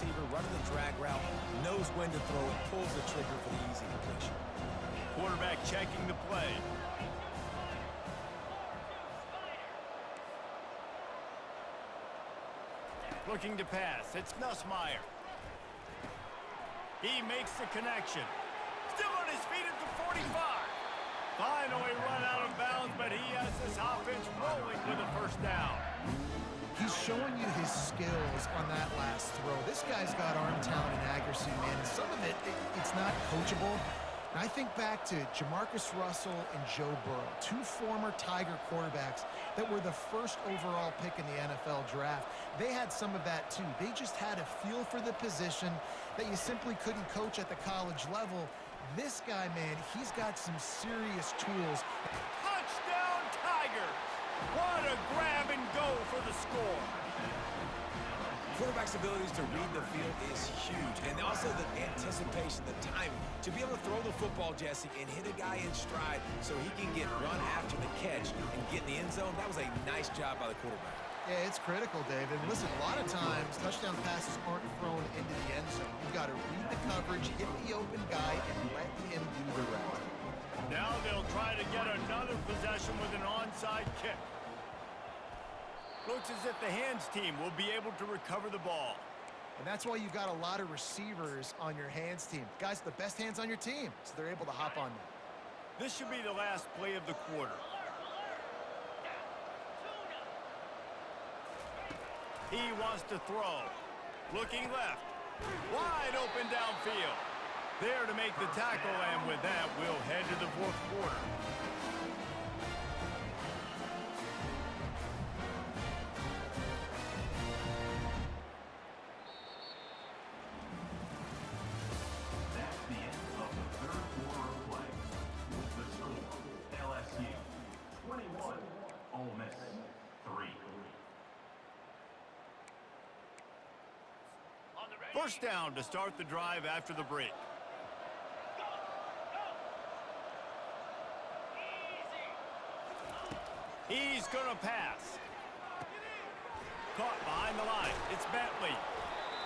receiver running the drag route, knows when to throw it, pulls the trigger for the easy completion. Quarterback checking the play. Looking to pass. It's Nussmeier. He makes the connection. Still on his feet at the 45. Finally run out of bounds, but he has this offense rolling with a first down. He's showing you his skills on that last throw. This guy's got arm talent and accuracy, man, and some of it's not coachable. And I think back to Jamarcus Russell and Joe Burrow, two former Tiger quarterbacks that were the first overall pick in the NFL draft. They had some of that too. They just had a feel for the position that you simply couldn't coach at the college level. This guy, man, he's got some serious tools. Touchdown Tigers! What a grab and go for the score. Quarterback's abilities to read the field is huge, and also the anticipation, the timing. To be able to throw the football, Jesse, and hit a guy in stride so he can get run after the catch and get in the end zone, that was a nice job by the quarterback. Yeah, it's critical, David. Listen, a lot of times, touchdown passes aren't thrown into the end zone. You've got to read the coverage, hit the open guy, and let him do the rest. Now they'll try to get another possession with an onside kick. Looks as if the hands team will be able to recover the ball. And that's why you've got a lot of receivers on your hands team. Guys, the best hands on your team, so they're able to hop on them. This should be the last play of the quarter. He wants to throw. Looking left. Wide open downfield. There to make the tackle, and with that, we'll head to the fourth quarter. That's the end of the third quarter of play. The score, LSU 21, Ole Miss 3. First down to start the drive after the break. He's going to pass. Caught behind the line. It's Bentley.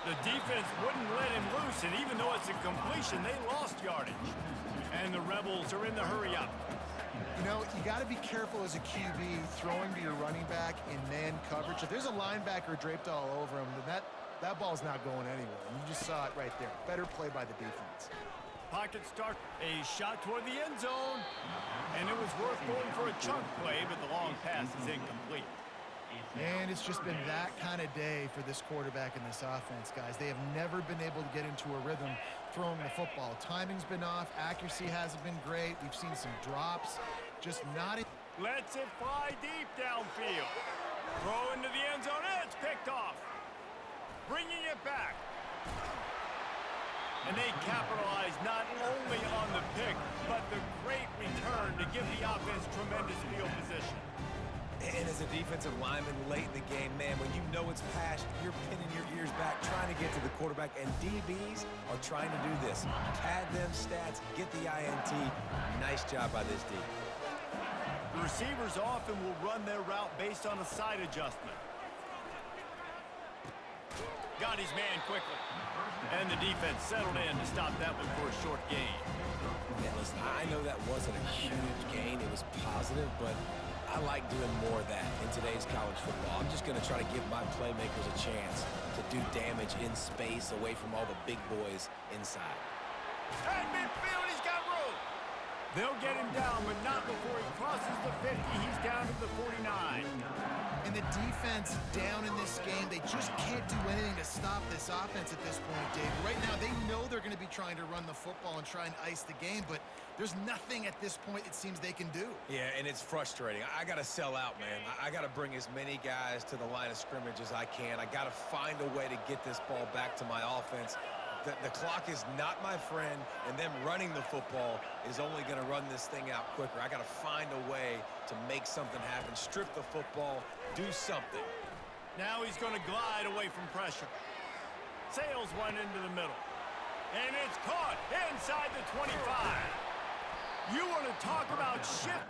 The defense wouldn't let him loose, and even though it's a completion, they lost yardage. And the Rebels are in the hurry-up. You know, you got to be careful as a QB throwing to your running back in man coverage. If there's a linebacker draped all over him, then that ball's not going anywhere. And you just saw it right there. Better play by the defense. Pocket start, a shot toward the end zone. And it was worth going for a chunk play, but the long pass is incomplete. And it's just been that kind of day for this quarterback and this offense, guys. They have never been able to get into a rhythm throwing the football. Timing's been off. Accuracy hasn't been great. We've seen some drops. Just not... Lets it fly deep downfield. Throw into the end zone. It's picked off. Bringing it back. And they capitalize not only on the pick, but the great return to give the offense tremendous field position. And as a defensive lineman late in the game, man, when you know it's passed, you're pinning your ears back, trying to get to the quarterback, and DBs are trying to do this. Pad them stats, get the INT. Nice job by this D. The receivers often will run their route based on a side adjustment. Got his man quickly. And the defense settled in to stop that one for a short gain. Yeah, listen, I know that wasn't a huge gain. It was positive, but I like doing more of that in today's college football. I'm just going to try to give my playmakers a chance to do damage in space away from all the big boys inside. At midfield, he's got room. They'll get him down, but not before he crosses the 50. He's down to the 49. And the defense down in this game, they just can't do anything to stop this offense at this point, Dave. Right now, they know they're going to be trying to run the football and try and ice the game, but there's nothing at this point it seems they can do. Yeah, and it's frustrating. I got to sell out, man. I got to bring as many guys to the line of scrimmage as I can. I got to find a way to get this ball back to my offense. The clock is not my friend, and them running the football is only going to run this thing out quicker. I got to find a way to make something happen, strip the football, do something. Now he's going to glide away from pressure. Sails one into the middle. And it's caught inside the 25. You want to talk about shift?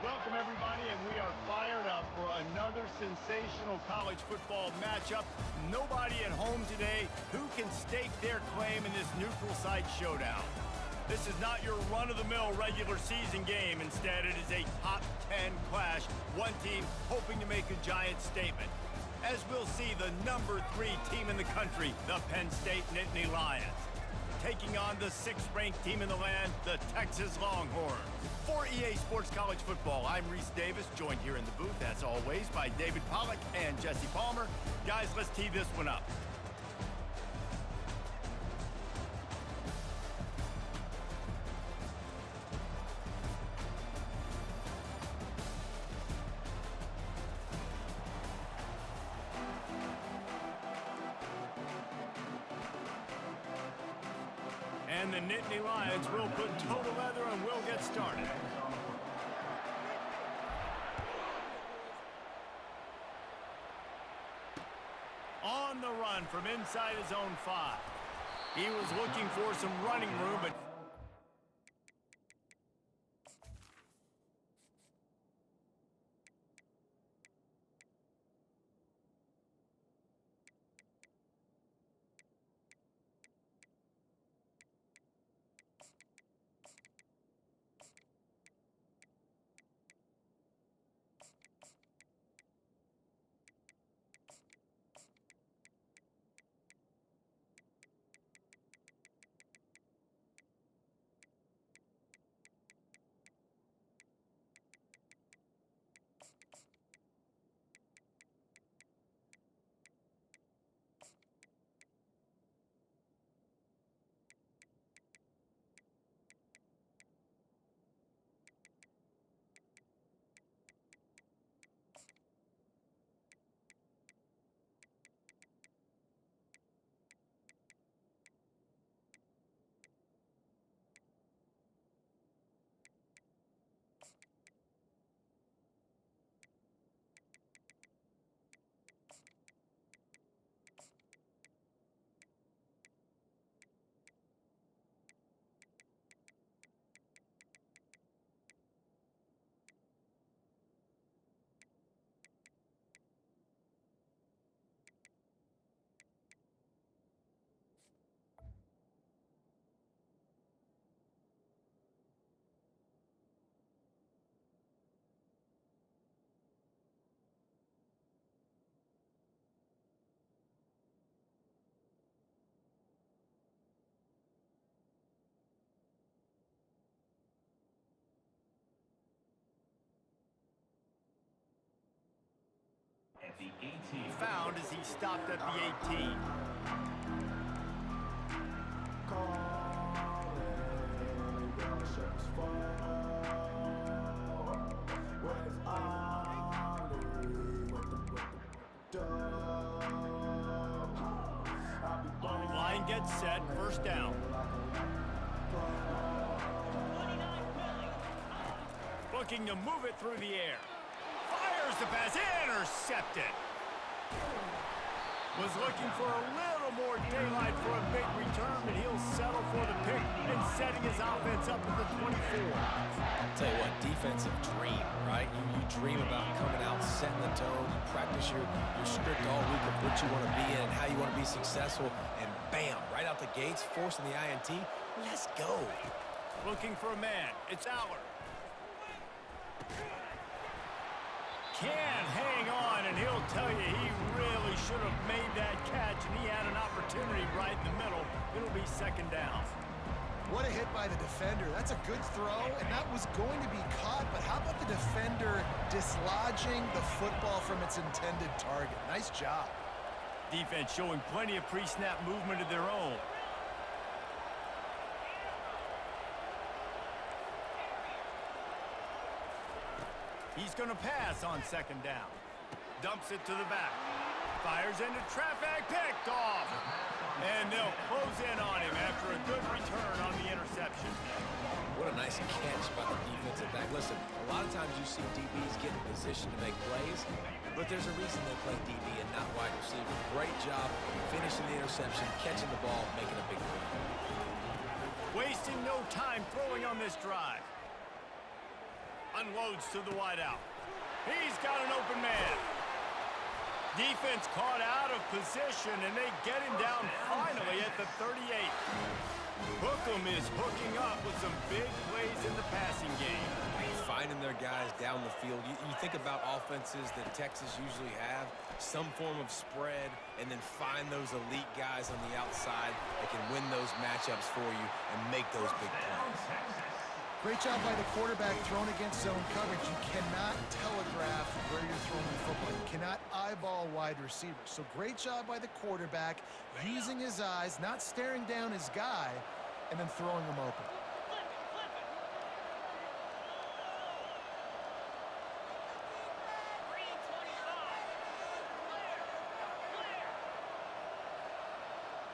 Welcome, everybody, and we are fired up for another sensational college football matchup. Nobody at home today who can stake their claim in this neutral site showdown. This is not your run-of-the-mill regular season game. Instead, it is a top 10 clash, one team hoping to make a giant statement. As we'll see, the number 3 team in the country, the Penn State Nittany Lions, taking on the 6th-ranked team in the land, the Texas Longhorns. For EA Sports College Football, I'm Reese Davis, joined here in the booth, as always, by David Pollack and Jesse Palmer. Guys, let's tee this one up. And the Nittany Lions will put toe to leather and we'll get started. On the run from inside his own 5. He was looking for some running room, but at the 18. found as he stopped at the 18. Line gets set, first down. Looking to move it through the air. Fires the pass, intercepted. Was looking for a little more daylight for a big return, but he'll settle for the pick and setting his offense up at the 24. I'll tell you what, defensive dream, right? You dream about coming out, setting the tone, you practice your script all week of what you want to be in, how you want to be successful, and bam, right out the gates, forcing the INT. Let's go. Looking for a man, it's Aller. Can't hang on, and he'll tell you he really should have made that catch, and he had an opportunity right in the middle. It'll be second down. What a hit by the defender. That's a good throw, and that was going to be caught, but how about the defender dislodging the football from its intended target? Nice job. Defense showing plenty of pre-snap movement of their own. He's going to pass on second down. Dumps it to the back. Fires into traffic, picked off. And they'll close in on him after a good return on the interception. What a nice catch by the defensive back. Listen, a lot of times you see DBs get in position to make plays, but there's a reason they play DB and not wide receiver. Great job finishing the interception, catching the ball, making a big play. Wasting no time throwing on this drive. Unloads to the wideout. He's got an open man. Defense caught out of position, and they get him down finally at the 38. Hookem is hooking up with some big plays in the passing game. Finding their guys down the field. You think about offenses that Texas usually have, some form of spread, and then find those elite guys on the outside that can win those matchups for you and make those big plays. Great job by the quarterback thrown against zone coverage. You cannot telegraph where you're throwing the football. You cannot eyeball wide receivers. So great job by the quarterback using his eyes, not staring down his guy, and then throwing him open.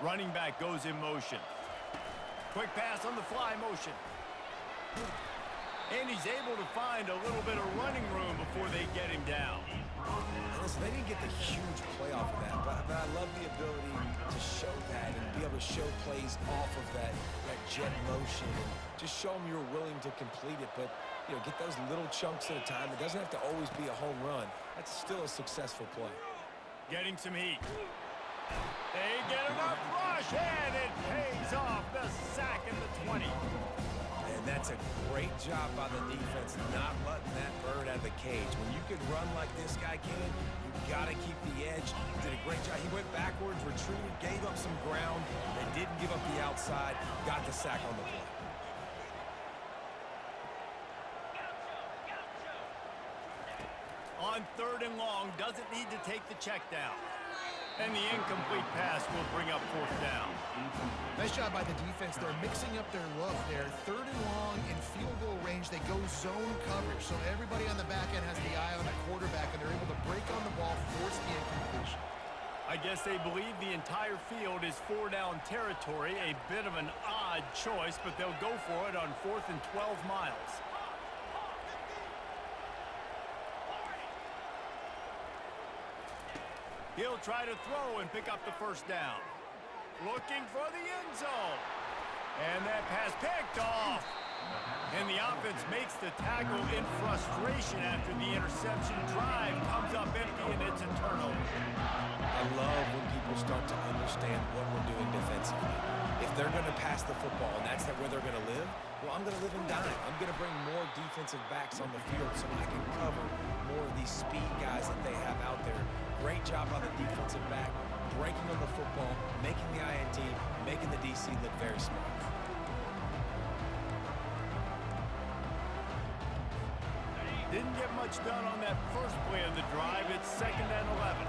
Running back goes in motion. Quick pass on the fly motion. And he's able to find a little bit of running room before they get him down. Listen, they didn't get the huge play off of that, but I love the ability to show that and be able to show plays off of that jet motion and just show them you're willing to complete it. But, you know, get those little chunks at a time. It doesn't have to always be a home run. That's still a successful play. Getting some heat. They get enough rush, and it pays off. The sack in the 20. And that's a great job by the defense, not letting that bird out of the cage. When you can run like this guy can, you got to keep the edge. Did a great job. He went backwards, retreated, gave up some ground, and didn't give up the outside, got the sack on the play. On 3rd and long, doesn't need to take the check down. And the incomplete pass will bring up 4th down. Nice job by the defense. They're mixing up their look there. 3rd and long in field goal range. They go zone coverage. So everybody on the back end has the eye on the quarterback, and they're able to break on the ball, force the incompletion. I guess they believe the entire field is 4-down territory. A bit of an odd choice, but they'll go for it on 4th and 12 miles. He'll try to throw and pick up the 1st down. Looking for the end zone. And that pass picked off. And the offense makes the tackle in frustration after the interception. Drive comes up empty, and it's a turnover. I love when people start to understand what we're doing defensively. If they're going to pass the football and that's where they're going to live, well, I'm going to live and die. I'm going to bring more defensive backs on the field so I can cover more of these speed guys that they have out there. Great job by the defensive back, breaking on the football, making the INT, making the DC look very smart. Didn't get much done on that first play of the drive. It's 2nd and 11.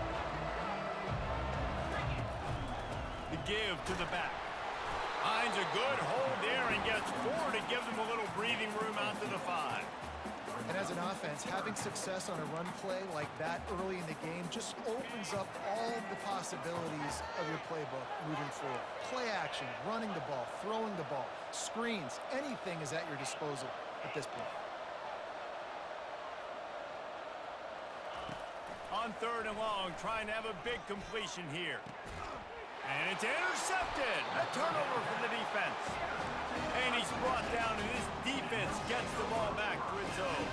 The give to the back. Finds a good hold there and gets 4 to give them a little breathing room out to the 5. And as an offense, having success on a run play like that early in the game just opens up all of the possibilities of your playbook moving forward. Play action, running the ball, throwing the ball, screens, anything is at your disposal at this point. On 3rd and long, trying to have a big completion here. And it's intercepted. A turnover from the defense. And he's brought down, and this defense gets the ball back for its own.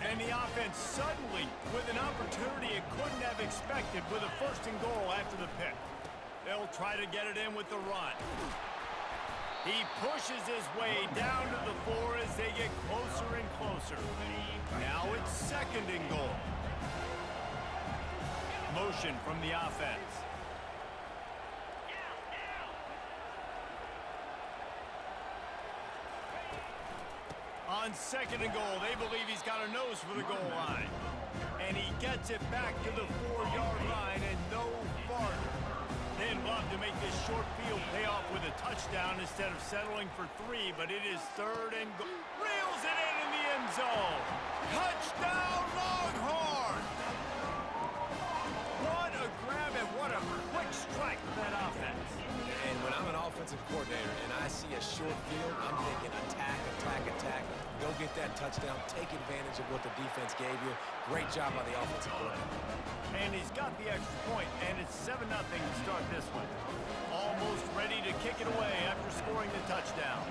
And the offense suddenly, with an opportunity it couldn't have expected, with a 1st and goal after the pick. They'll try to get it in with the run. He pushes his way down to the 4 as they get closer and closer. Now it's 2nd and goal. Motion from the offense. On 2nd and goal, they believe he's got a nose for the goal line. And he gets it back to the 4-yard line and no farther. They'd love to make this short field pay off with a touchdown instead of settling for 3, but it is 3rd and goal. Reels it in the end zone. Touchdown, Longhorns! What a grab and what a quick strike from that offense. And when I'm an offensive coordinator and I see a short field, I'm thinking attack, attack, attack. Go get that touchdown. Take advantage of what the defense gave you. Great job by the offensive coordinator. And he's got the extra point, and it's 7-0 to start this one. Almost ready to kick it away after scoring the touchdown.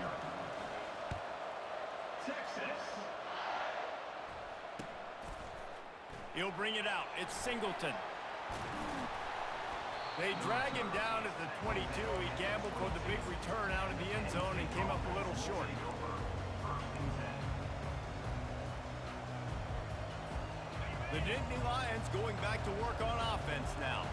Texas. He'll bring it out. It's Singleton. They drag him down at the 22. He gambled for the big return out of the end zone and came up a little short. The Nittany Lions going back to work on offense now.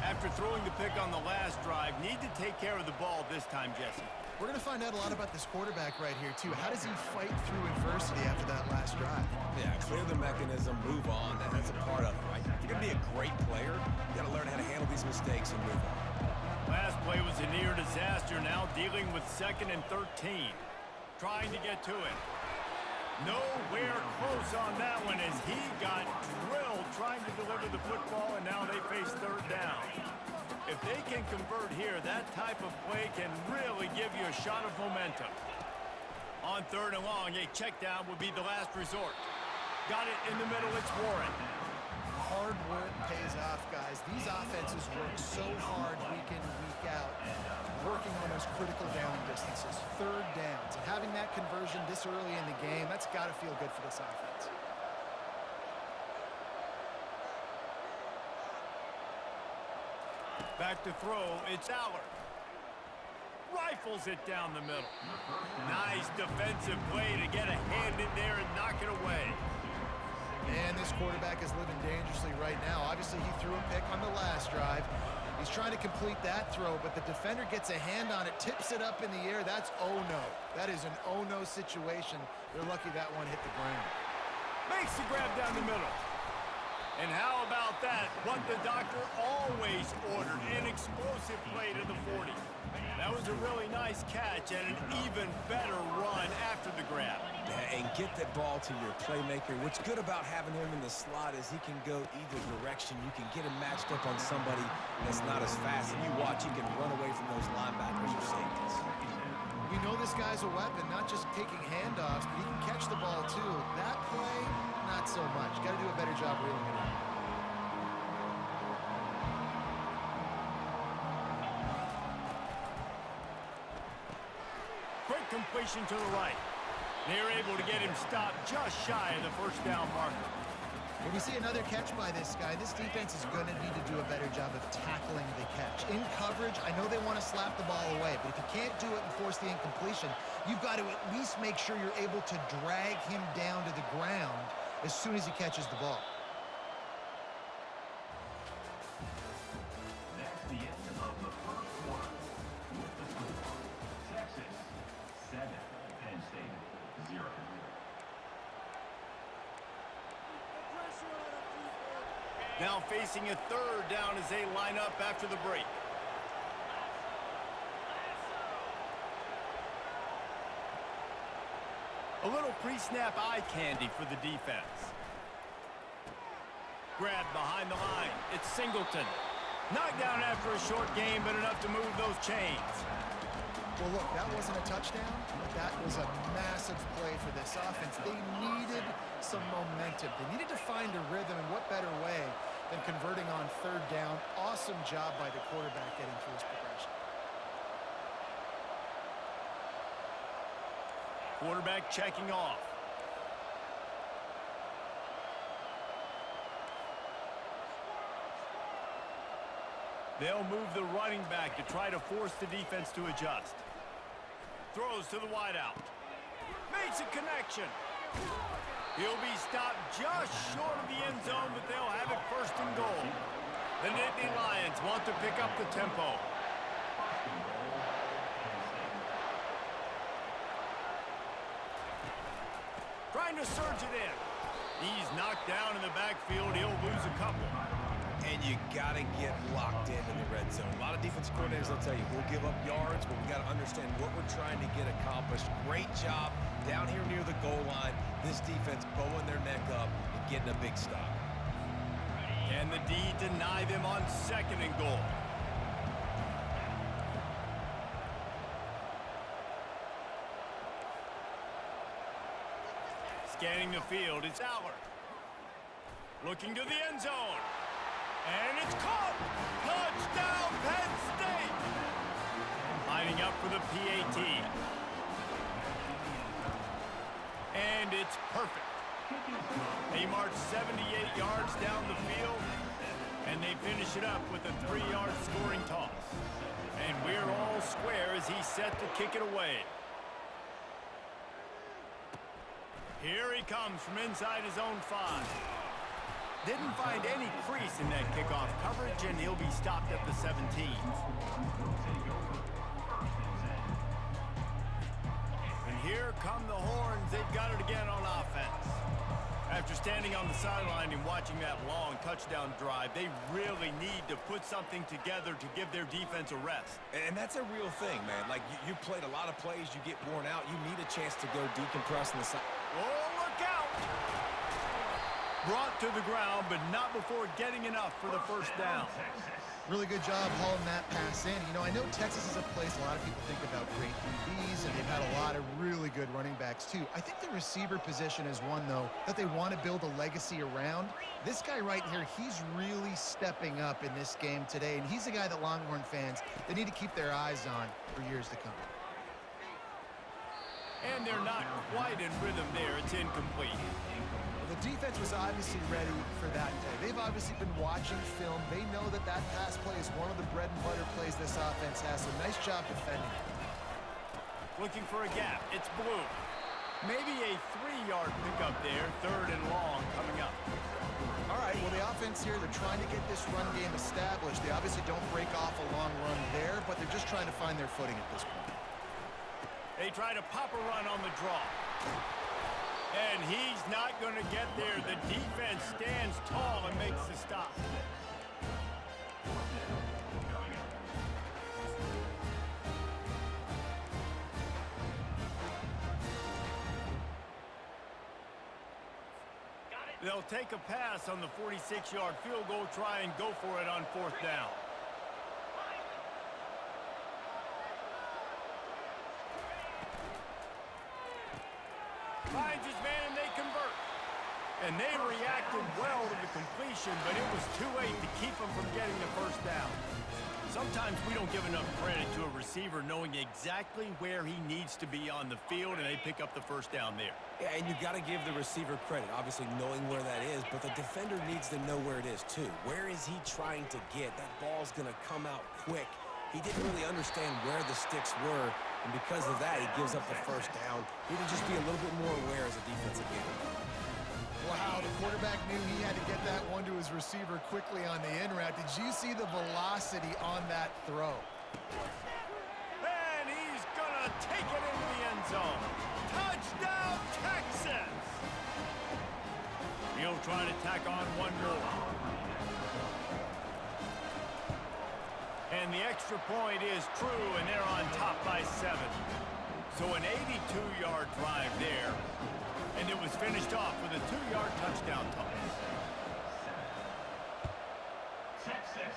After throwing the pick on the last drive, need to take care of the ball this time, Jesse. We're going to find out a lot about this quarterback right here, too. How does he fight through adversity after that last drive? Yeah, clear the mechanism, move on. That's a part of it, right? If you're going to be a great player, you got to learn how to handle these mistakes and move on. Last play was a near disaster, now dealing with 2nd and 13. Trying to get to it. Nowhere close on that one as he got drilled trying to deliver the football, and now they face 3rd down. If they can convert here, that type of play can really give you a shot of momentum. On 3rd and long, a check down would be the last resort. Got it in the middle, it's Warren. Hard work pays off, guys. These offenses work so hard week in and week out, working on those critical down distances, 3rd downs. And having that conversion this early in the game, that's got to feel good for this offense. Back to throw, it's Allard. Rifles it down the middle. Nice defensive play to get a hand in there and knock it away. Man, this quarterback is living dangerously right now. Obviously, he threw a pick on the last drive. He's trying to complete that throw, but the defender gets a hand on it, tips it up in the air. That's oh-no. That is an oh-no situation. They're lucky that one hit the ground. Makes the grab down the middle. And how about that? What the doctor always ordered, an explosive play to the 40. That was a really nice catch and an even better run after the grab. Yeah, and get that ball to your playmaker. What's good about having him in the slot is he can go either direction. You can get him matched up on somebody that's not as fast. And you watch, he can run away from those linebackers or safeties. We know this guy's a weapon, not just taking handoffs, but he can catch the ball too. That play, not so much. Got to do a better job reeling it in. Quick completion to the right. They're able to get him stopped just shy of the 1st down marker. When we see another catch by this guy, this defense is going to need to do a better job of tackling the catch. In coverage, I know they want to slap the ball away, but if you can't do it and force the incompletion, you've got to at least make sure you're able to drag him down to the ground as soon as he catches the ball. That's the end of the 1st quarter. With the score, Texas 7, Penn State 0. Now facing a 3rd down as they line up after the break. A little pre-snap eye candy for the defense. Grab behind the line. It's Singleton. Knocked down after a short game, but enough to move those chains. Well, look, that wasn't a touchdown, but that was a massive play for this offense. They needed some momentum. They needed to find a rhythm, and what better way than converting on 3rd down. Awesome job by the quarterback getting through his progression. Quarterback checking off. They'll move the running back to try to force the defense to adjust. Throws to the wideout. Makes a connection. He'll be stopped just short of the end zone, but they'll have it 1st and goal. The Nittany Lions want to pick up the tempo. Trying to surge it in. He's knocked down in the backfield. He'll lose a couple. And you got to get locked into the red zone. A lot of defensive coordinators will tell you, we'll give up yards, but we got to understand what we're trying to get accomplished. Great job down here near the goal line. This defense bowing their neck up and getting a big stop. Can the D deny them on 2nd and goal? Scanning the field, it's Allard. Looking to the end zone. And it's caught! Touchdown, Penn State! Lining up up for the PAT. And it's perfect. They march 78 yards down the field, and they finish it up with a 3-yard scoring toss. And we're all square as he's set to kick it away. Here he comes from inside his own 5. Didn't find any crease in that kickoff coverage, and he'll be stopped at the 17. And here come the horns. They've got it again on offense. After standing on the sideline and watching that long touchdown drive, they really need to put something together to give their defense a rest. And that's a real thing, man. Like, you played a lot of plays, you get worn out, you need a chance to go decompress on the side. Oh, look out! Brought to the ground, but not before getting enough for the first down. Really good job hauling that pass in. You know, I know Texas is a place a lot of people think about great DBs, and they've had a lot of really good running backs, too. I think the receiver position is one, though, that they want to build a legacy around. This guy right here, he's really stepping up in this game today, and he's a guy that Longhorn fans, they need to keep their eyes on for years to come. And they're not quite in rhythm there. It's incomplete. The defense was obviously ready for that play. They've obviously been watching film. They know that that pass play is one of the bread and butter plays this offense has, so nice job defending. Looking for a gap. It's Blue. Maybe a 3-yard pickup there, 3rd and long coming up. All right, well, the offense here, they're trying to get this run game established. They obviously don't break off a long run there, but they're just trying to find their footing at this point. They try to pop a run on the draw. And he's not going to get there. The defense stands tall and makes the stop. They'll take a pass on the 46-yard field goal, try and go for it on 4th down. Finds his man and they convert. And they reacted well to the completion, but it was too late to keep them from getting the first down. Sometimes we don't give enough credit to a receiver knowing exactly where he needs to be on the field, and they pick up the first down there. Yeah, and you got to give the receiver credit, obviously knowing where that is, but the defender needs to know where it is too. Where is he trying to get? That ball's going to come out quick. He didn't really understand where the sticks were, and because of that, he gives up the first down. He need to just be a little bit more aware as a defensive game. Wow, the quarterback knew he had to get that one to his receiver quickly on the in route. Did you see the velocity on that throw? And he's going to take it into the end zone. Touchdown, Texas! He'll try to tack on one more. And the extra point is true, and they're on top by 7. So an 82-yard drive there, and it was finished off with a 2-yard touchdown toss. Texas.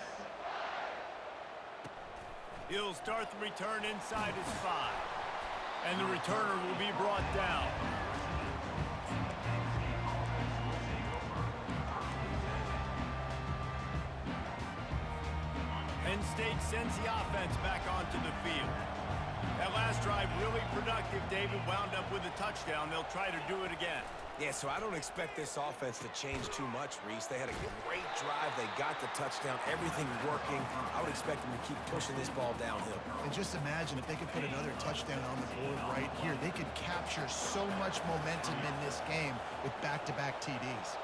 He'll start the return inside his 5, and the returner will be brought down. Penn State sends the offense back onto the field. That last drive really productive. David wound up with a touchdown. They'll try to do it again. Yeah, so I don't expect this offense to change too much, Reese. They had a great drive. They got the touchdown. Everything working. I would expect them to keep pushing this ball downhill. And just imagine if they could put another touchdown on the board right here. They could capture so much momentum in this game with back-to-back TDs.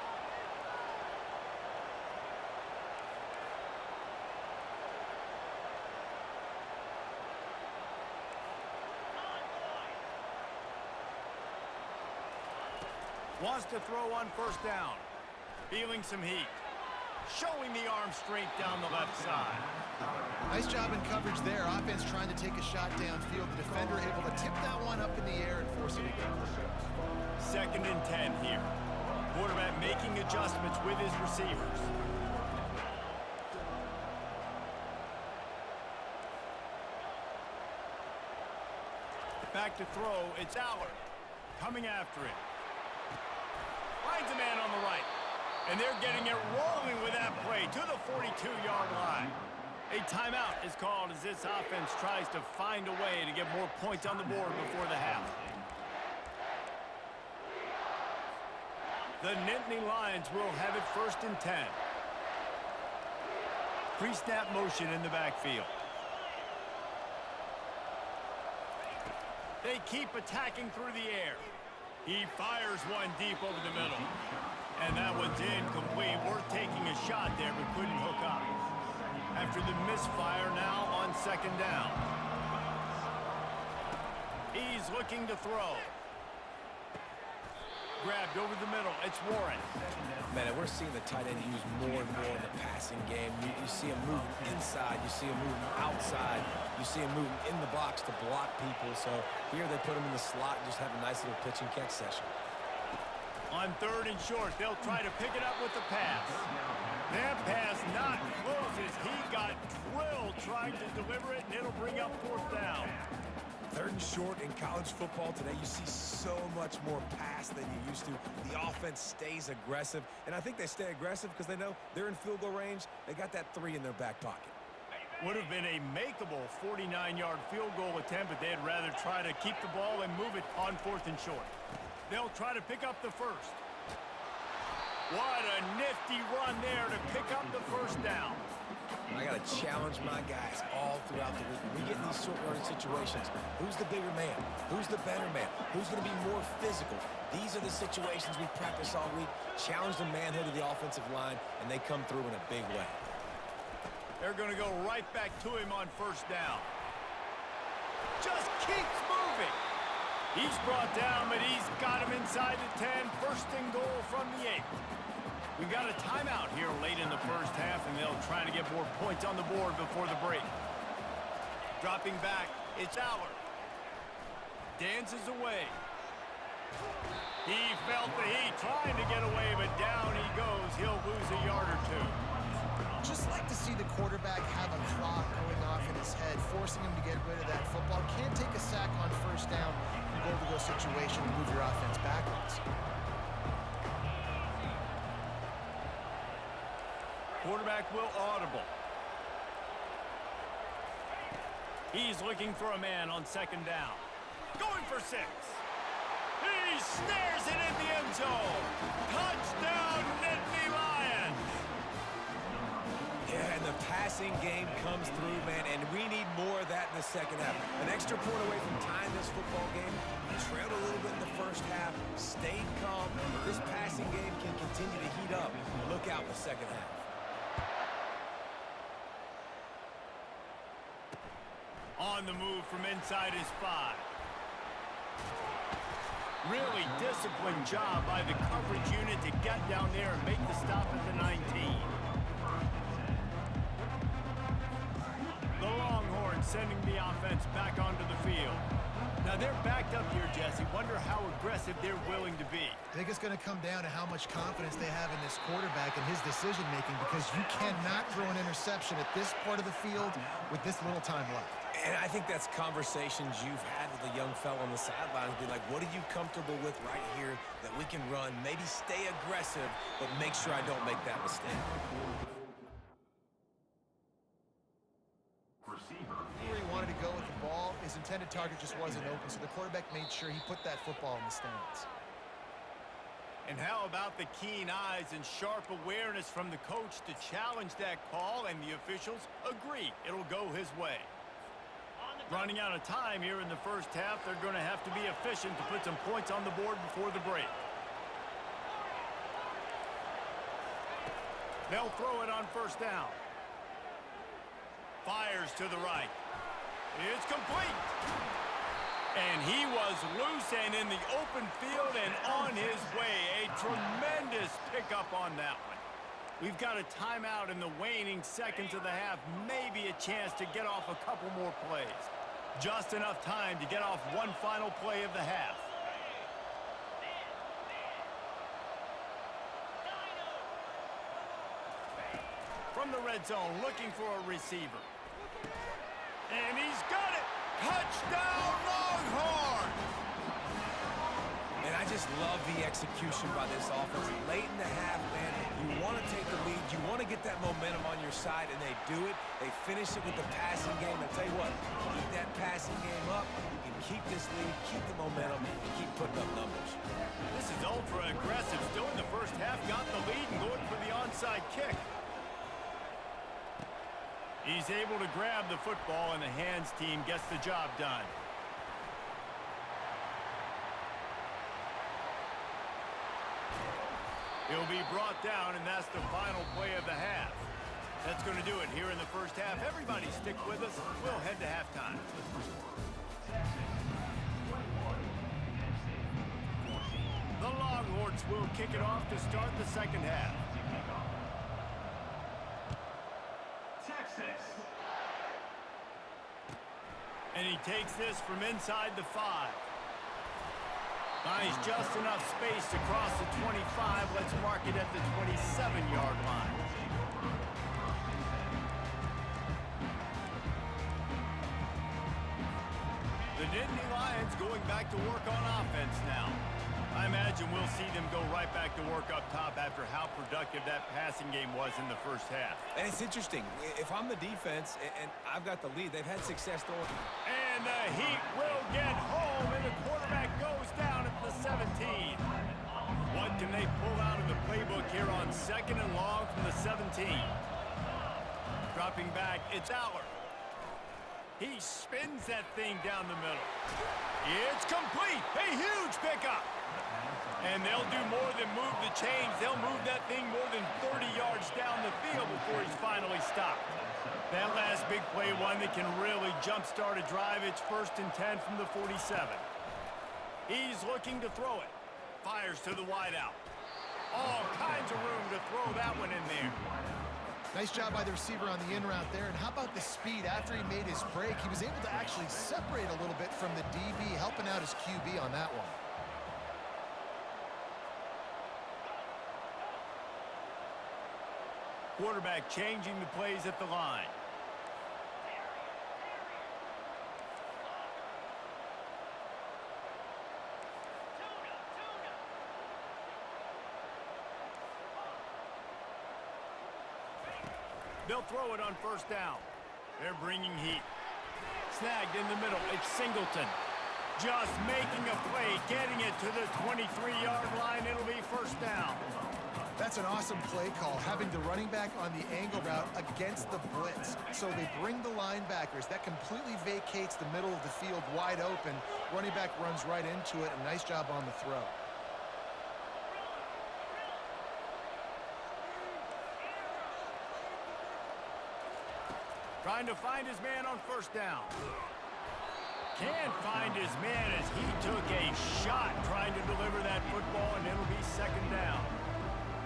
Wants to throw on first down. Feeling some heat. Showing the arm strength down the left side. Nice job in coverage there. Offense trying to take a shot downfield. The defender able to tip that one up in the air and force it again. 2nd and 10 here. Quarterback making adjustments with his receivers. Back to throw. It's Allard. Coming after it. Finds a man on the right. And they're getting it rolling with that play to the 42-yard line. A timeout is called as this offense tries to find a way to get more points on the board before the half. The Nittany Lions will have it 1st and 10. Pre-snap motion in the backfield. They keep attacking through the air. He fires one deep over the middle. And that one's incomplete. Worth taking a shot there, but couldn't hook up. After the misfire, now on 2nd down. He's looking to throw. Grabbed over the middle. It's Warren. Man, we're seeing the tight end used more and more in the passing game. You see him moving inside. You see him moving outside. You see him moving in the box to block people. So here they put him in the slot and just have a nice little pitch and catch session. On 3rd and short, they'll try to pick it up with the pass. That pass not close as he got drilled trying to deliver it, and it'll bring up 4th down. 3rd and short in college football today, you see so much more pass than you used to. The offense stays aggressive, and I think they stay aggressive because they know they're in field goal range. They got that 3 in their back pocket. Would have been a makeable 49-yard field goal attempt, but they'd rather try to keep the ball and move it on 4th and short. They'll try to pick up the 1st. What a nifty run there to pick up the 1st down. I got to challenge my guys all throughout the week. When we get in these short yardage situations, who's the bigger man? Who's the better man? Who's going to be more physical? These are the situations we practice all week. Challenge the manhood of the offensive line, and they come through in a big way. They're going to go right back to him on 1st down. Just keeps moving. He's brought down, but he's got him inside the 10. 1st and goal from the 8. We've got a timeout here late in the 1st half, and they'll try to get more points on the board before the break. Dropping back, it's Allard. Dances away. He felt the heat, trying to get away, but down he goes. He'll lose a yard or 2. Just like to see the quarterback have a clock going off in his head, forcing him to get rid of that football. Can't take a sack on 1st down in a goal-to-go situation and move your offense backwards. Quarterback will audible. He's looking for a man on 2nd down. Going for 6. He snares it in the end zone. Touchdown, Nittany Lions. Yeah, and the passing game comes through, man, and we need more of that in the 2nd half. An extra point away from tying this football game. You trailed a little bit in the 1st half, stayed calm. This passing game can continue to heat up. Look out in the 2nd half. On the move from inside his 5. Really disciplined job by the coverage unit to get down there and make the stop at the 19. The Longhorns sending the offense back onto the field. Now they're backed up here, Jesse. Wonder how aggressive they're willing to be. I think it's going to come down to how much confidence they have in this quarterback and his decision-making, because you cannot throw an interception at this part of the field with this little time left. And I think that's conversations you've had with a young fellow on the sidelines. Be like, what are you comfortable with right here that we can run? Maybe stay aggressive, but make sure I don't make that mistake. Where he wanted to go with the ball, his intended target just wasn't open, so the quarterback made sure he put that football in the stands. And how about the keen eyes and sharp awareness from the coach to challenge that call, and the officials agree it'll go his way. Running out of time here in the 1st half, they're going to have to be efficient to put some points on the board before the break. They'll throw it on 1st down. Fires to the right. It's complete. And he was loose and in the open field and on his way. A tremendous pickup on that one. We've got a timeout in the waning seconds of the half. Maybe a chance to get off a couple more plays. Just enough time to get off one final play of the half. From the red zone, looking for a receiver. And he's got it! Touchdown, Longhorns! And I just love the execution by this offense. Late in the half, man, you want to take the lead. You want to get that momentum on your side, and they do it. They finish it with the passing game. I tell you what, keep that passing game up. You can keep this lead, keep the momentum, and keep putting up numbers. This is ultra aggressive. Still in the first half, got the lead and going for the onside kick. He's able to grab the football, and the hands team gets the job done. He'll be brought down, and that's the final play of the half. That's going to do it here in the first half. Everybody stick with us. We'll head to halftime. The Longhorns will kick it off to start the second half. Texas. And he takes this from inside the 5. Finds just enough space to cross the 25. Let's mark it at the 27-yard line. The Nittany Lions going back to work on offense now. I imagine we'll see them go right back to work up top after how productive that passing game was in the first half. And it's interesting. If I'm the defense and I've got the lead, they've had success throwing. And the Heat will get home, and the quarterback goes down at the 17. What can they pull out of the playbook here on 2nd and long from the 17? Dropping back, it's Aller. He spins that thing down the middle. It's complete. A huge pickup. And they'll do more than move the chains. They'll move that thing more than 30 yards down the field before he's finally stopped. That last big play, one that can really jumpstart a drive. It's 1st and 10 from the 47. He's looking to throw it. Fires to the wideout. All kinds of room to throw that one in there. Nice job by the receiver on the in route there. And how about the speed? After he made his break, he was able to actually separate a little bit from the DB, helping out his QB on that one. Quarterback changing the plays at the line. They'll throw it on 1st down. They're bringing heat. Snagged in the middle. It's Singleton. Just making a play, getting it to the 23-yard line. It'll be 1st down. That's an awesome play call, having the running back on the angle route against the blitz. So they bring the linebackers. That completely vacates the middle of the field wide open. Running back runs right into it. A nice job on the throw. Trying to find his man on 1st down. Can't find his man as he took a shot trying to deliver that football, and it'll be 2nd down.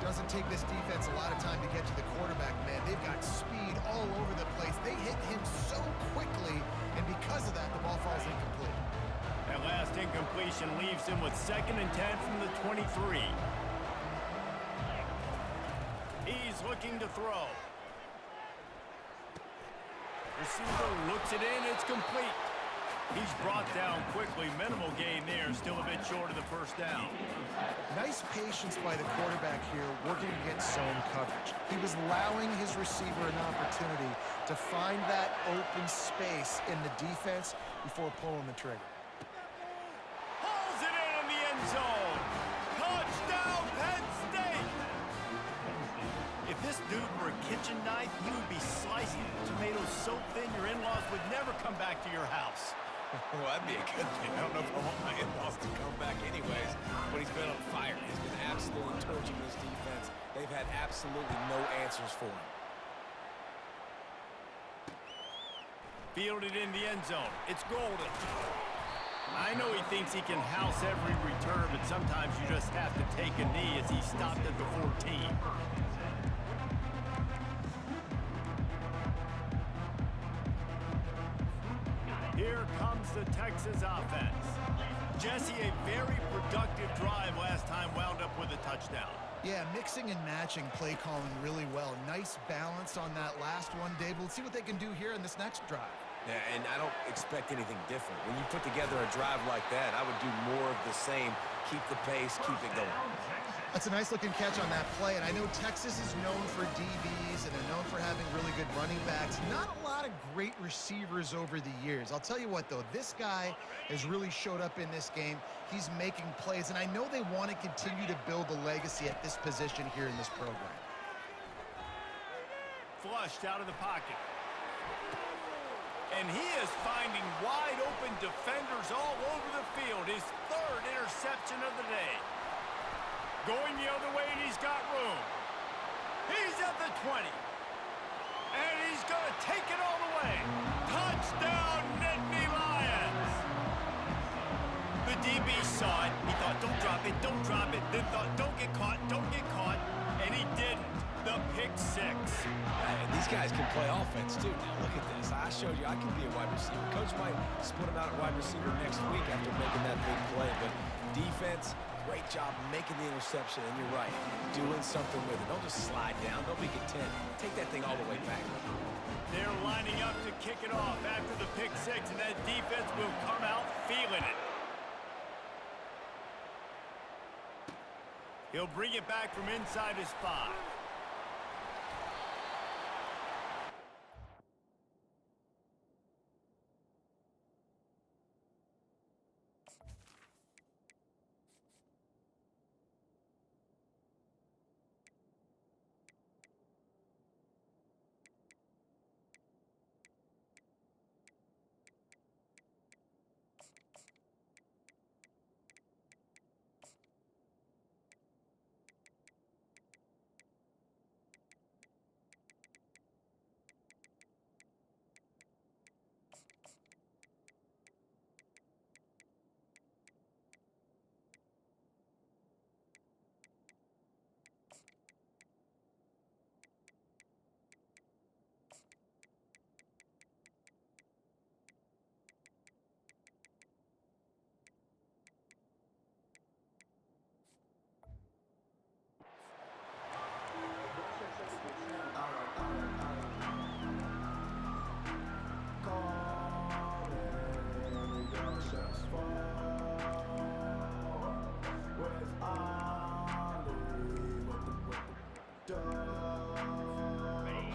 Doesn't take this defense a lot of time to get to the quarterback, man. They've got speed all over the place. They hit him so quickly, and because of that, the ball falls incomplete. That last incompletion leaves him with 2nd and 10 from the 23. He's looking to throw. Receiver looks it in. It's complete. He's brought down quickly. Minimal gain there. Still a bit short of the 1st down. Nice patience by the quarterback here, working against zone coverage. He was allowing his receiver an opportunity to find that open space in the defense before pulling the trigger. Pulls it in the end zone. Touchdown, Penn State! If this dude were a kitchen knife, he would be slicing tomatoes so thin your in-laws would never come back to your house. Well, that'd be a good thing. I don't know if I want my in-laws to come back anyways, but he's been on fire. He's been absolutely torching this defense. They've had absolutely no answers for him. Fielded in the end zone. It's Golden. I know he thinks he can house every return, but sometimes you just have to take a knee as he stopped at the 14. Here comes the Texas offense. Jesse, a very productive drive last time, wound up with a touchdown. Yeah, mixing and matching play calling really well. Nice balance on that last one, Dave. Let's see what they can do here in this next drive. Yeah, and I don't expect anything different. When you put together a drive like that, I would do more of the same. Keep the pace, keep it going. That's a nice-looking catch on that play, and I know Texas is known for DBs, and they're known for having really good running backs. Not a lot of great receivers over the years. I'll tell you what, though, this guy has really showed up in this game. He's making plays, and I know they want to continue to build a legacy at this position here in this program. Flushed out of the pocket. And he is finding wide-open defenders all over the field. His third interception of the day. Going the other way, and he's got room. He's at the 20. And he's going to take it all the way. Touchdown, Nittany Lions! The DB saw it. He thought, don't drop it, don't drop it. Then thought, don't get caught, don't get caught. And he didn't. The pick six. These guys can play offense, too. Now, look at this. I showed you I can be a wide receiver. Coach might split him out at wide receiver next week after making that big play. But defense, great job making the interception. And you're right, doing something with it. Don't just slide down. Don't be content. Take that thing all the way back. They're lining up to kick it off after the pick six, and that defense will come out feeling it. He'll bring it back from inside his 5.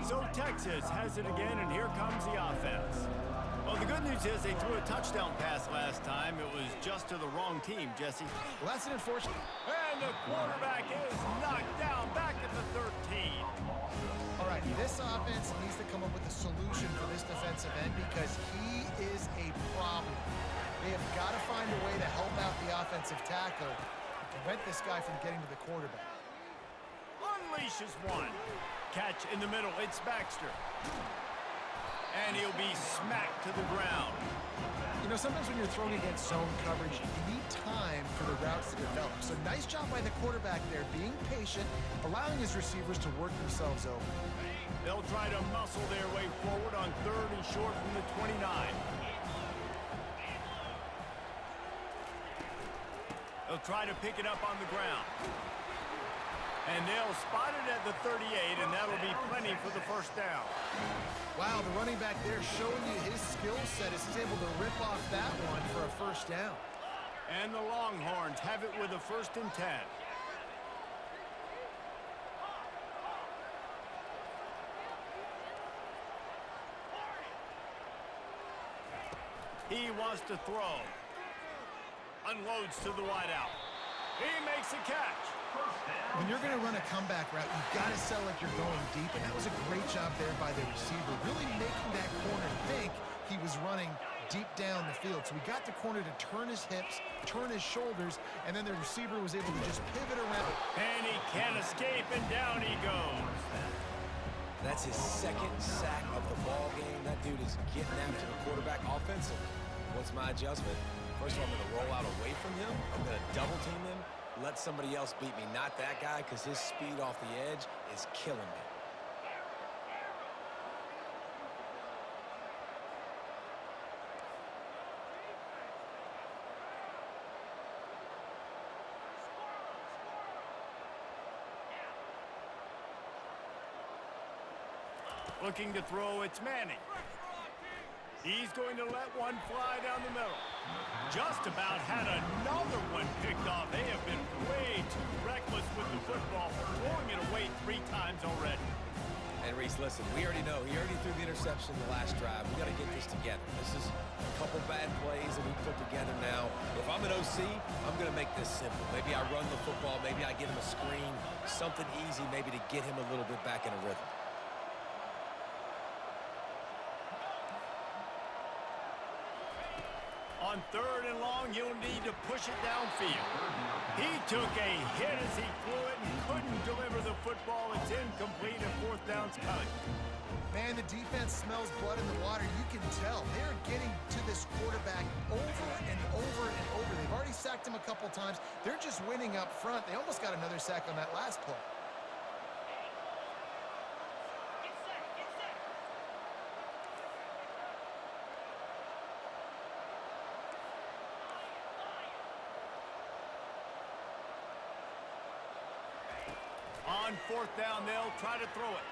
So Texas has it again, and here comes the offense. Well, the good news is they threw a touchdown pass last time. It was just to the wrong team, Jesse. Well, that's an unfortunate. And the quarterback is knocked down back at the 13. All right, this offense needs to come up with a solution for this defensive end because he is a problem. They have got to find a way to help out the offensive tackle to prevent this guy from getting to the quarterback. Unleashes one. Catch in the middle. It's Baxter. And he'll be smacked to the ground. You know, sometimes when you're throwing against zone coverage, you need time for the routes to develop. So nice job by the quarterback there, being patient, allowing his receivers to work themselves over. They'll try to muscle their way forward on 3rd and short from the 29. They'll try to pick it up on the ground. And they'll spot it at the 38, and that'll be plenty for the first down. Wow, the running back there showing you his skill set as he's able to rip off that one for a first down. And the Longhorns have it with a 1st and 10. He wants to throw. Unloads to the wideout. He makes a catch. When you're going to run a comeback route, you've got to sell like you're going deep, and that was a great job there by the receiver, really making that corner think he was running deep down the field. So we got the corner to turn his hips, turn his shoulders, and then the receiver was able to just pivot around. And he can't escape, and down he goes. That's his 2nd sack of the ball game. That dude is getting after the quarterback offensively. What's my adjustment? First of all, I'm going to roll out away from him. I'm going to double team him. Let somebody else beat me, not that guy, because his speed off the edge is killing me. Looking to throw, it's Manning. He's going to let one fly down the middle. Just about had another one picked off. They have been way too reckless with the football, throwing it away 3 times already. And Reese, listen, we already know. He already threw the interception the last drive. We got to get this together. This is a couple bad plays that we put together now. If I'm an OC, I'm going to make this simple. Maybe I run the football. Maybe I get him a screen, something easy maybe to get him a little bit back in a rhythm. On 3rd and long, you'll need to push it downfield. He took a hit as he threw it and couldn't deliver the football. It's incomplete and 4th down's coming. Man, the defense smells blood in the water. You can tell. They're getting to this quarterback over and over and over. They've already sacked him a couple times. They're just winning up front. They almost got another sack on that last play. On 4th down, they'll try to throw it.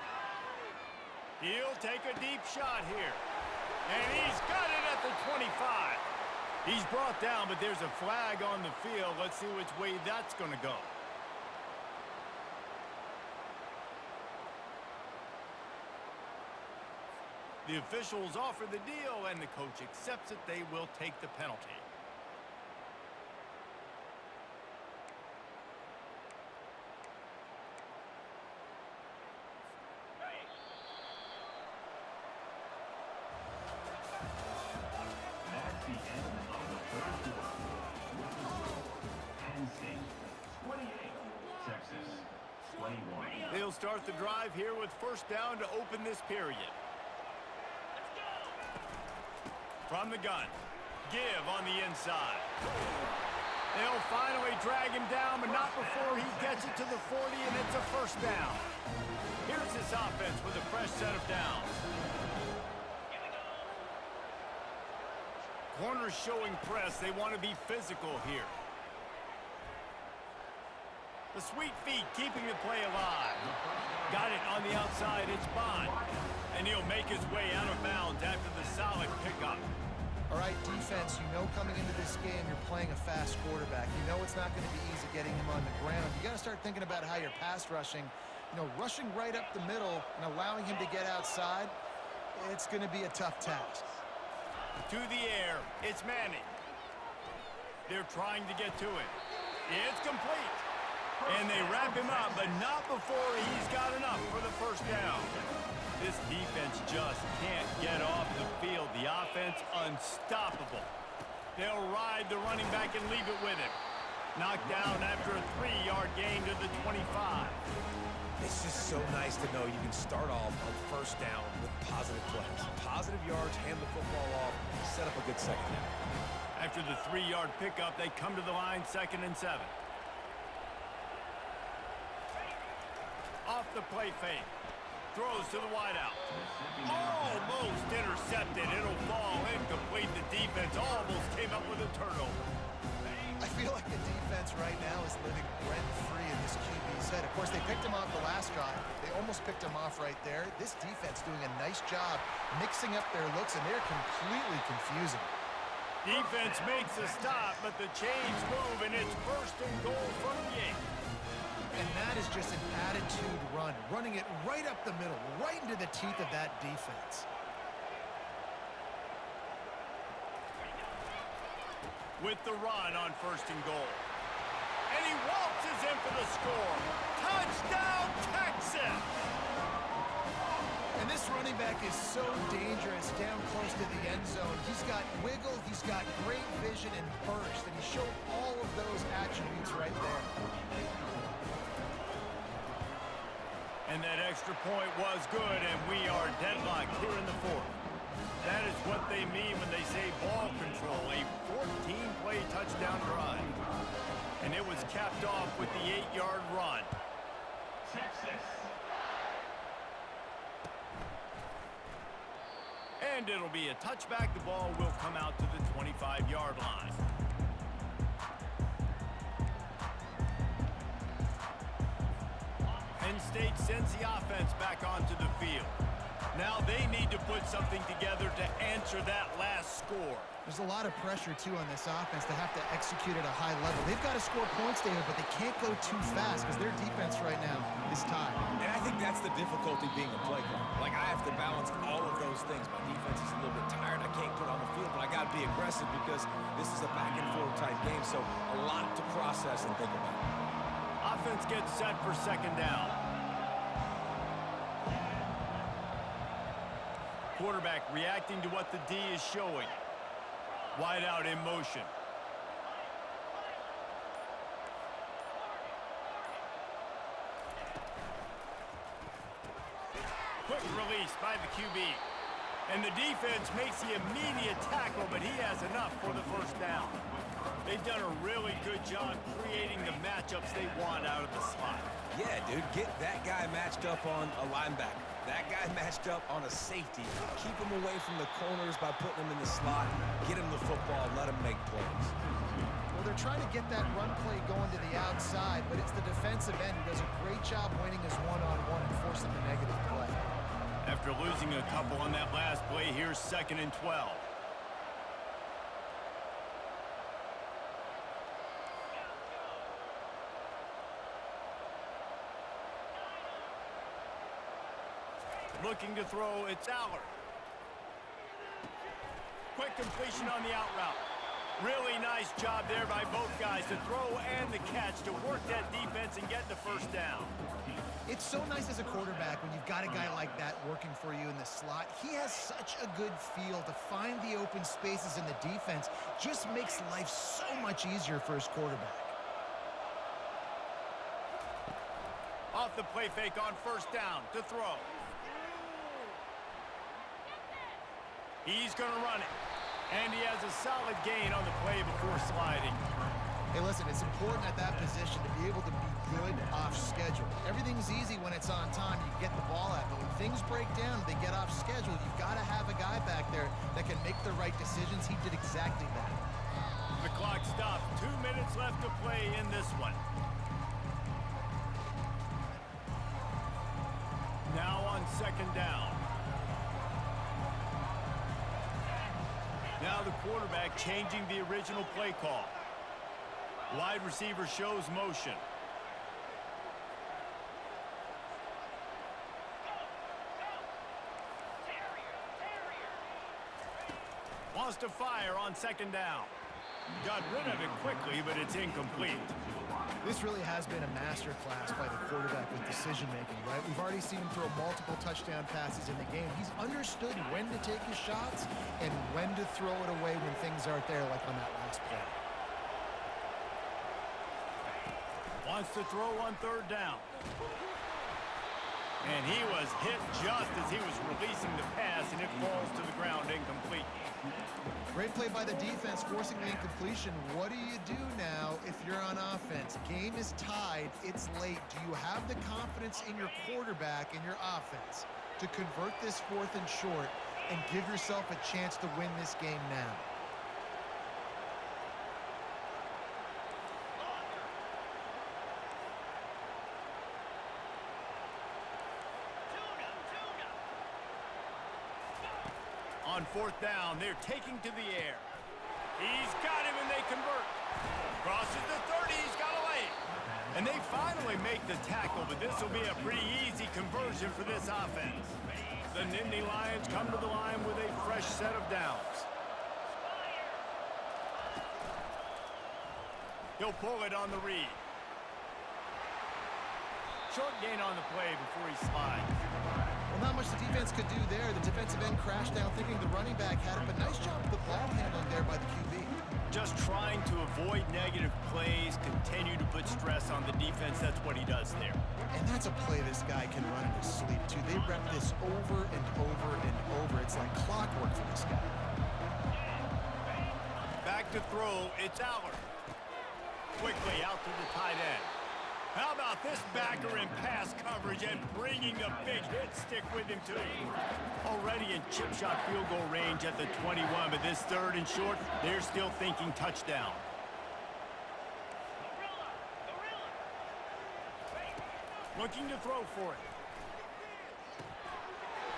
He'll take a deep shot here. And he's got it at the 25. He's brought down, but there's a flag on the field. Let's see which way that's going to go. The officials offer the deal, and the coach accepts it. They will take the penalty. That's the end of the third quarter. Penn State, 28. Texas, 21. They'll start the drive here with 1st down to open this period. From the gun, give on the inside. They'll finally drag him down, but not before he gets it to the 40, and it's a 1st down. Here's this offense with a fresh set of downs. Corners showing press. They want to be physical here. The sweet feet keeping the play alive. Got it on the outside. It's Bond. And he'll make his way out of bounds after the solid pickup. All right, defense, you know coming into this game you're playing a fast quarterback. You know it's not going to be easy getting him on the ground. You got to start thinking about how you're pass rushing. You know, rushing right up the middle and allowing him to get outside, it's going to be a tough task. To the air, it's Manning. They're trying to get to it. It's complete. And they wrap him up, but not before he's got enough for the 1st down. This defense just can't get off the field. The offense unstoppable. They'll ride the running back and leave it with him. Knocked down after a 3-yard gain to the 25. It's just so nice to know you can start off on 1st down with positive plays. Positive yards, hand the football off, set up a good 2nd down. After the 3-yard pickup, they come to the line 2nd and 7. Off the play fake. Throws to the wideout. Almost intercepted. It'll fall incomplete. The defense almost came up with a turnover. I feel like the defense right now is living rent-free in this QB's head. Of course, they picked him off the last drive. They almost picked him off right there. This defense doing a nice job mixing up their looks, and they're completely confusing. Defense makes a stop, but the chains move, and it's 1st and goal from the 8. And that is just an attitude run, running it right up the middle, right into the teeth of that defense. With the run on 1st and goal. And he waltzes in for the score. Touchdown, Texas! And this running back is so dangerous down close to the end zone. He's got wiggle, he's got great vision and burst, and he showed all of those attributes right there. And that extra point was good, and we are deadlocked here in the 4th. That is what they mean when they say ball control, a 14-play touchdown drive. And it was capped off with the 8-yard run. Texas. And it'll be a touchback. The ball will come out to the 25-yard line. Penn State sends the offense back onto the field. Now they need to put something together to answer that last score. There's a lot of pressure, too, on this offense to have to execute at a high level. They've got to score points, David, but they can't go too fast because their defense right now is tied. And I think that's the difficulty being a play caller. Like, I have to balance all of those things. My defense is a little bit tired. I can't put on the field, but I got to be aggressive because this is a back-and-forth type game, so a lot to process and think about. Offense gets set for second down. Quarterback reacting to what the D is showing. Wide out in motion. Quick release by the QB. And the defense makes the immediate tackle, but he has enough for the first down. They've done a really good job creating the matchups they want out of the slot. Yeah, dude, get that guy matched up on a linebacker. That guy matched up on a safety. Keep him away from the corners by putting him in the slot. Get him the football. Let him make plays. Well, they're trying to get that run play going to the outside, but it's the defensive end who does a great job winning his one-on-one and forcing the negative play. After losing a couple on that last play, here's 2nd and 12. Looking to throw, it's Allard. Quick completion on the out route. Really nice job there by both guys to throw and the catch to work that defense and get the first down. It's so nice as a quarterback when you've got a guy like that working for you in the slot. He has such a good feel to find the open spaces in the defense. Just makes life so much easier for his quarterback. Off the play fake on first down to throw. He's going to run it. And he has a solid gain on the play before sliding. Hey, listen, it's important at that position to be able to be good off schedule. Everything's easy when it's on time. You get the ball out. But when things break down, they get off schedule. You've got to have a guy back there that can make the right decisions. He did exactly that. The clock stopped. 2 minutes left to play in this one. Now on second down. Now the quarterback changing the original play call. Wide receiver shows motion. Wants to fire on second down. Got rid of it quickly, but it's incomplete. This really has been a masterclass by the quarterback with decision-making, right? We've already seen him throw multiple touchdown passes in the game. He's understood when to take his shots and when to throw it away when things aren't there, like on that last play. Wants to throw on third down. And he was hit just as he was releasing the pass, and it falls to the ground incomplete. Great play by the defense, forcing the incompletion. What do you do now if you're on offense? Game is tied. It's late. Do you have the confidence in your quarterback and your offense to convert this 4th and short and give yourself a chance to win this game now? On 4th down, they're taking to the air. He's got him and they convert. Crosses the 30, he's got a lane. And they finally make the tackle, but this will be a pretty easy conversion for this offense. The Nittany Lions come to the line with a fresh set of downs. He'll pull it on the read. Short gain on the play before he slides. Well, not much the defense could do there. The defensive end crashed down thinking the running back had it, but nice job with the ball handling there by the QB. Just trying to avoid negative plays, continue to put stress on the defense. That's what he does there. And that's a play this guy can run in his sleep, too. They rep this over and over and over. It's like clockwork for this guy. Back to throw, it's Allard. Quickly out to the tight end. How about this backer in pass coverage and bringing a big hit stick with him, too? Already in chip shot field goal range at the 21, but this 3rd and short, they're still thinking touchdown. Looking to throw for it.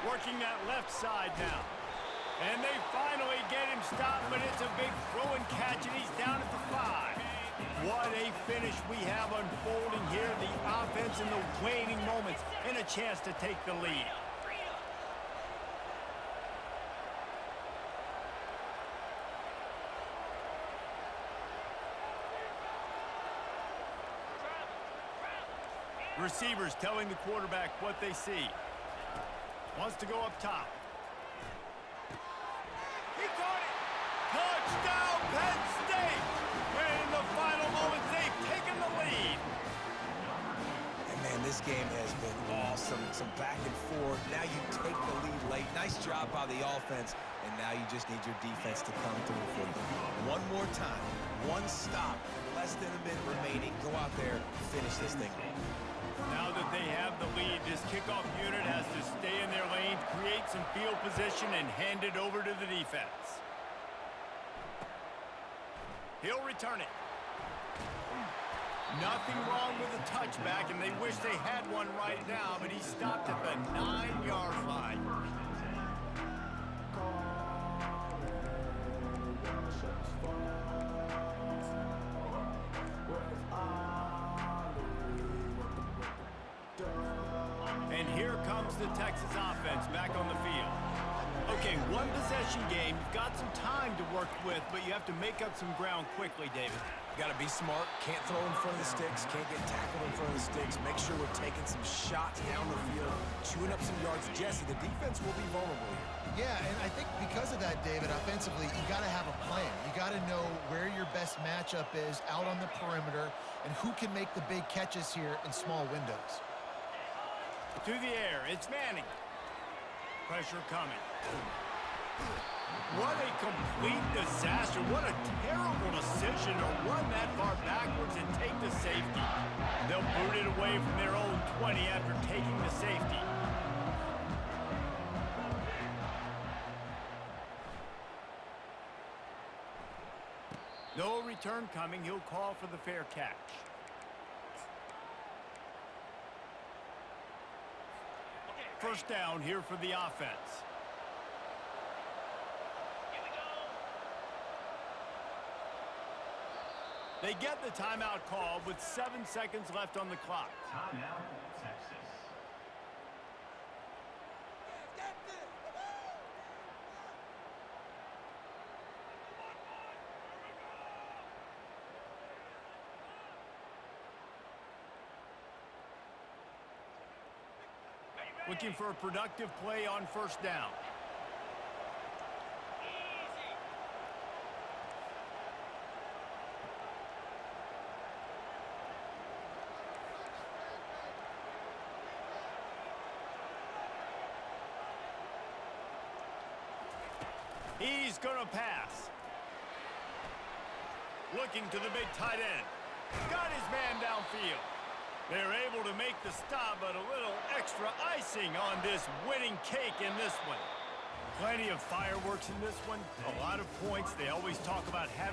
Working that left side now. And they finally get him stopped, but it's a big throw and catch, and he's down at the 5. What a finish we have unfolding here. The offense in the waning moments and a chance to take the lead. Receivers telling the quarterback what they see. Wants to go up top. He caught it! Touchdown, Penn State! And in the final moments, they've taken the lead. And man, this game has been awesome. Some back and forth. Now you take the lead late. Nice job by the offense. And now you just need your defense to come through for you. One more time. One stop. Less than a minute remaining. Go out there, finish this thing off. Now that they have the lead, this kickoff unit has to stay in their lane, create some field position, and hand it over to the defense. He'll return it. Nothing wrong with the touchback, and they wish they had one right now, but he stopped at the 9-yard line. And here comes the Texas offense back on the field. Okay, one possession game. You've got some time to work with, but you have to make up some ground quickly, David. Got to be smart. Can't throw in front of the sticks. Can't get tackled in front of the sticks. Make sure we're taking some shots down the field, chewing up some yards. Jesse, the defense will be vulnerable here. Yeah, and I think because of that, David, offensively, you got to have a plan. You got to know where your best matchup is out on the perimeter and who can make the big catches here in small windows. To the air, it's Manning. Pressure coming. What a complete disaster. What a terrible decision to run that far backwards and take the safety. They'll boot it away from their own 20 after taking the safety. No return coming. He'll call for the fair catch. First down here for the offense. They get the timeout call with 7 seconds left on the clock. Timeout, Texas. Looking for a productive play on first down. He's going to pass. Looking to the big tight end. Got his man downfield. They're able to make the stop, but a little extra icing on this winning cake in this one. Plenty of fireworks in this one. A lot of points. They always talk about having